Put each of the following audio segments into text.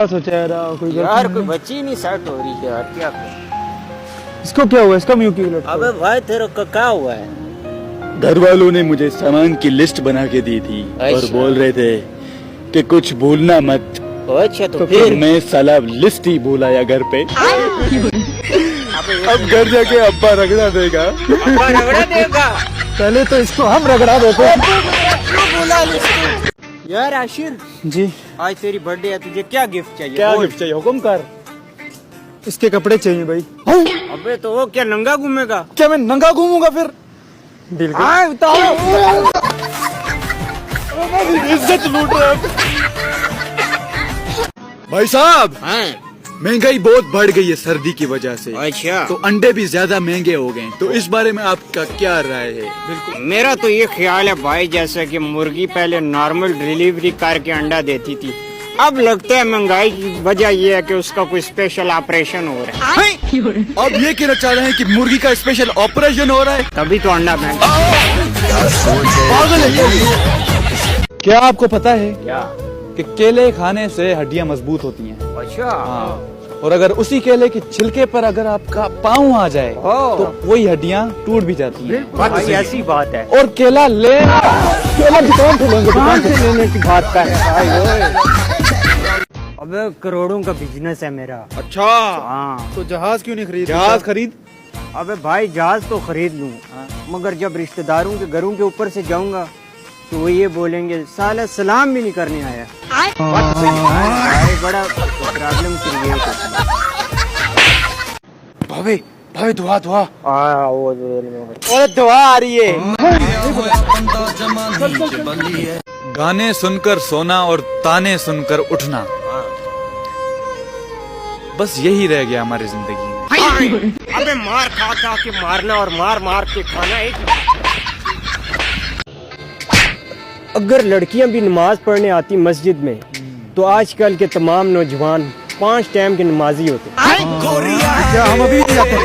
सोचा यार कोई यार कोई बच्ची नहीं सेट हो रही है यार, क्या करें? इसको क्या हुआ? इसका म्यू क्यों लटका? अबे भाई तेरे को क्या हुआ है? घर वालों ने मुझे सामान की लिस्ट बना के दी थी और अच्छा। बोल रहे थे कि कुछ भूलना मत। अच्छा तो तो फिर मैं साला लिस्ट ही भूल आया घर पे। अब घर जाके अब्बा रगड़ा देगा। अब्बा रगड़ा देगा। पहले तो इसको हम रगड़ा देते। यार आशिर जी आज तेरी बर्थडे है, तुझे क्या गिफ्ट चाहिए? क्या बोल। गिफ्ट चाहिए? हुक्म कर। इसके कपड़े चाहिए भाई। अबे तो वो क्या नंगा घूमेगा? क्या मैं नंगा घूमूंगा फिर? बिल्कुल। इज्जत लूट रहे हैं। भाई साहब हाँ। महंगाई बहुत बढ़ गई है सर्दी की वजह से, अच्छा तो अंडे भी ज्यादा महंगे हो गए। तो इस बारे में आपका क्या राय है? बिल्कुल मेरा तो ये ख्याल है भाई, जैसा कि मुर्गी पहले नॉर्मल डिलीवरी करके अंडा देती थी, अब लगता है महंगाई की वजह ये है कि उसका कोई स्पेशल ऑपरेशन हो रहा है। अब ये कहना चाह रहे हैं कि मुर्गी का स्पेशल ऑपरेशन हो रहा है? तभी तो अंडा महंगा। पागल है क्या? क्या आपको पता है क्या? कि केले खाने से हड्डियां मजबूत होती हैं? अच्छा और अगर उसी केले के छिलके पर अगर आपका पाँव आ जाए तो वही हड्डियां टूट भी जाती हैं। भाई ऐसी बात है। और केला दुकान से लेंगे, दुकान से लेने की बात का है। अबे करोड़ों का बिजनेस है मेरा। अच्छा, हाँ तो जहाज क्यों नहीं खरीद? जहाज खरीद। अबे भाई जहाज तो खरीद लूं, मगर जब रिश्तेदारों के घरों के ऊपर से जाऊंगा तो वो ये बोलेंगे साला सलाम भी नहीं करने आया। भाई बड़ा प्रॉब्लम क्रिएट होती है। भाभी भाभी दुआ दुआ। और दुआ आ रही है। गाने सुनकर सोना और ताने सुनकर उठना, बस यही रह गया हमारी जिंदगी में। अबे मार खा खा के मारना और मार मार के खाना एक। अगर लड़कियां भी नमाज पढ़ने आती मस्जिद में तो आजकल के तमाम नौजवान 5 टाइम के नमाजी होते। क्या हम अभी नहीं जाते?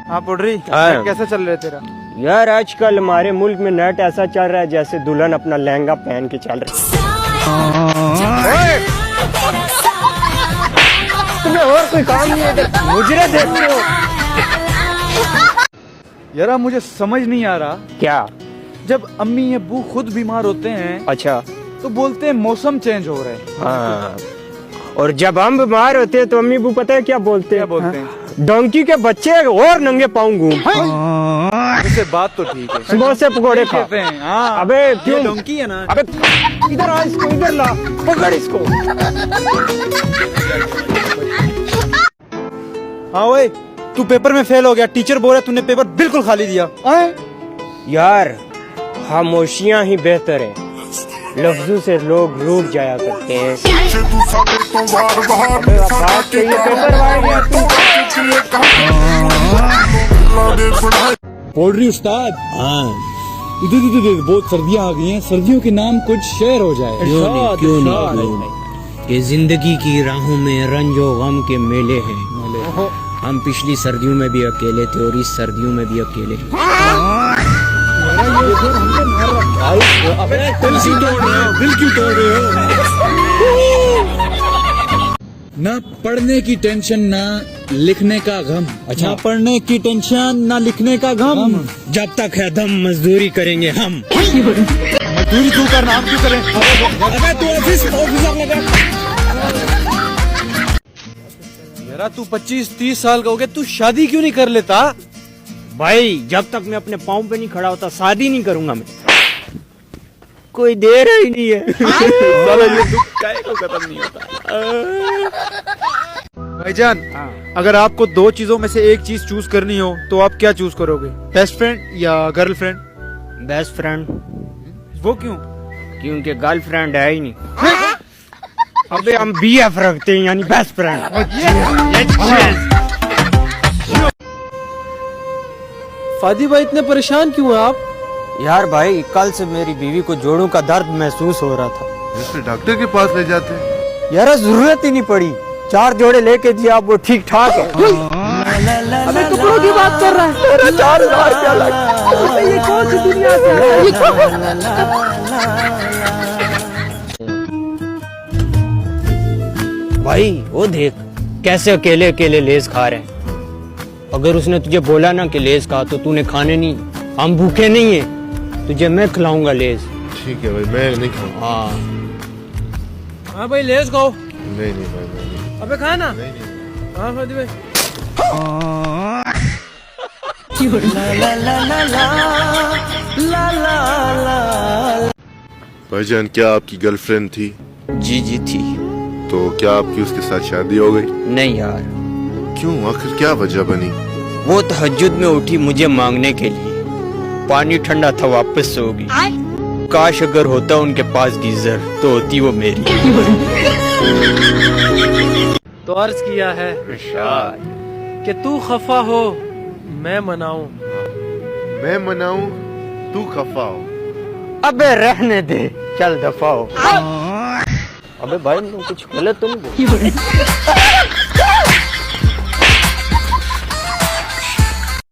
हाँ पढ़ रही कैसे चल रहे तेरा? यार आजकल हमारे मुल्क में नेट ऐसा चल रहा है जैसे दुल्हन अपना लहंगा पहन के चल रही है। तुम्हें और कोई काम नहीं है? मुजरे देख रहे हो यार मुझे समझ नहीं आ रहा, क्या? जब अम्मी अब्बू खुद बीमार होते हैं अच्छा तो बोलते हैं मौसम चेंज हो रहा है। हाँ, और जब हम बीमार होते हैं तो अम्मी अब्बू पता है क्या बोलते हैं? क्या बोलते हैं? डोंकी के बच्चे और नंगे पाँव घूम। वैसे बात तो ठीक है, समोसे पकौड़े खा। कहते हैं। हाँ अबे क्यों? डोंकी है ना। अबे इधर आ, इसको इधर ला, पकड़ इसको। हाँ ओए, तू पेपर में फेल हो गया, टीचर बोल रहा तूने पेपर बिल्कुल खाली दिया। यार खामोशियां ही बेहतर है, लफ्जों से लोग रुक जाया करते हैं। अबे अब बात के ये पेपर वार गया तू। पढ़ रही उस्ताद? हाँ। इधर बहुत सर्दियाँ आ गई हैं, सर्दियों के नाम कुछ शेर हो जाए। क्यों नहीं कि जिंदगी की राहों में रंजो गम के मेले हैं। हम पिछली सर्दियों में भी अकेले थे और इस सर्दियों में भी अकेले हैं। दिल क्यों तोड़ रहे हो? ना पढ़ने की टेंशन ना लिखने का गम। अच्छा, ना पढ़ने की टेंशन ना लिखने का गम। जब तक है दम मजदूरी करेंगे हम। मजदूरी तू करना, हम क्यों करें? तू ऑफिसर लगा। यार तू 25-30 साल का हो गया, तू शादी क्यों नहीं कर लेता? भाई जब तक मैं अपने पाँव पे नहीं खड़ा होता शादी नहीं करूंगा मैं। कोई दे रहा ही नहीं है। साला ये दुख काहे को खत्म नहीं होता। भाईजान, अगर आपको 2 चीजों में से एक चीज चूज करनी हो तो आप क्या चूज करोगे? बेस्ट फ्रेंड या गर्लफ्रेंड? Best friend. वो क्यों? क्योंकि गर्लफ्रेंड है ही नहीं। अबे हम BF रखते हैं, यानी बेस्ट फ्रेंड। फादी भाई इतने परेशान क्यों हैं आप? यार भाई कल से मेरी बीवी को जोड़ों का दर्द महसूस हो रहा था। इसलिए डॉक्टर के पास ले जाते हैं। यार जरूरत ही नहीं पड़ी, 4 जोड़े लेके दिया, अब वो ठीक ठाक है। अबे टुकड़ों की बात कर रहा है। 4,000 रुपया लगा। ये कौन सी दुनिया से भाई वो देख कैसे अकेले अकेले लेज खा रहे हैं। अगर उसने तुझे बोला ना कि लेज खा तो तूने खाने नहीं। हम भूखे नहीं है, तुझे मैं खिलाऊंगा लेज। ठीक है भाई, मैं नहीं खाऊंगा। हाँ हाँ भाई लेस खाओ। नहीं नहीं भाई, मैं नहीं। अबे खाना। नहीं नहीं। हाँ फर्दी भाई। भाईजान, क्या आपकी गर्लफ्रेंड थी? जी जी थी। तो क्या आपकी उसके साथ शादी हो गई? नहीं यार, क्यों, आखिर क्या वजह बनी? वो तहज्जुद में उठी मुझे मांगने के लिए। पानी ठंडा था, वापस सो गई। काश अगर होता उनके पास गीजर तो होती वो मेरी। तो अर्ज किया है कि तू खफा हो मैं मनाऊं। मैं मनाऊं, तू खफा हो। अबे रहने दे, चल दफा हो। अबे भाई कुछ गलत तो नहीं बोल।